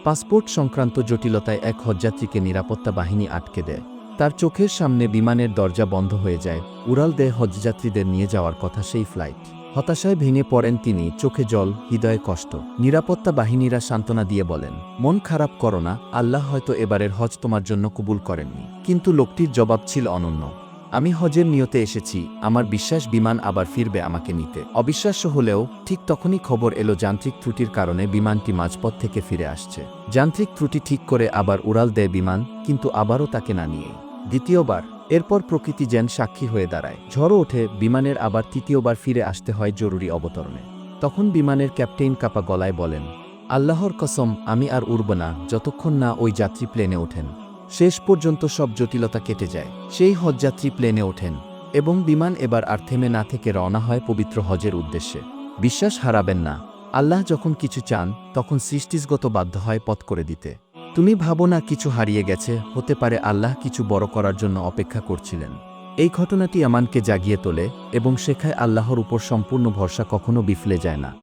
Passport সংক্রান্ত জটিলতায় এক হজযাত্রীকে নিরাপত্তা বাহিনী আটকে দেয়। তার চোখের সামনে বিমানের দরজা বন্ধ হয়ে যায়। উড়াল দেয় হজযাত্রীদের নিয়ে যাওয়ার কথা সেই ফ্লাইট। হতাশায় ভেঙে পড়েন তিনি, চোখে জল, হৃদয়ে কষ্ট। নিরাপত্তা বাহিনীরা সান্ত্বনা দিয়ে বলেন, মন খারাপ করো না, আল্লাহ হয়তো এবারের হজ তোমার জন্য কবুল করেননি। কিন্তু লোকটির জবাব ছিল অনন্য। আমি হজের নিয়তে এসেছি, আমার বিশ্বাস বিমান আবার ফিরবে আমাকে নিতে। অবিশ্বাস্য হলেও ঠিক তখনই খবর এলো যান্ত্রিক ত্রুটির কারণে বিমানটি মাঝপথ থেকে ফিরে আসছে। যান্ত্রিক ত্রুটি ঠিক করে আবার উড়াল দেয় বিমান, কিন্তু আবারও তাকে না নিয়ে দ্বিতীয়বার। এরপর প্রকৃতি যেন সাক্ষী হয়ে দাঁড়ায়। ঝড়ও ওঠে, বিমানের আবার তৃতীয়বার ফিরে আসতে হয় জরুরি অবতরণে। তখন বিমানের ক্যাপ্টেন কাপা গলায় বলেন, আল্লাহর কসম, আমি আর উড়ব না যতক্ষণ না ওই যাত্রী প্লেনে ওঠেন। শেষ পর্যন্ত সব জটিলতা কেটে যায়। সেই হজযাত্রী প্লেনে ওঠেন এবং বিমান এবার আর থেমে না থেকে রওনা হয় পবিত্র হজের উদ্দেশ্যে। বিশ্বাস হারাবেন না, আল্লাহ যখন কিছু চান তখন সৃষ্টিগত বাধ্য হয় পথ করে দিতে। তুমি ভাবো না কিছু হারিয়ে গেছে, হতে পারে আল্লাহ কিছু বড় করার জন্য অপেক্ষা করছিলেন। এই ঘটনাটি আমানকে জাগিয়ে তোলে এবং শেখায় আল্লাহর উপর সম্পূর্ণ ভরসা কখনো বিফলে যায় না।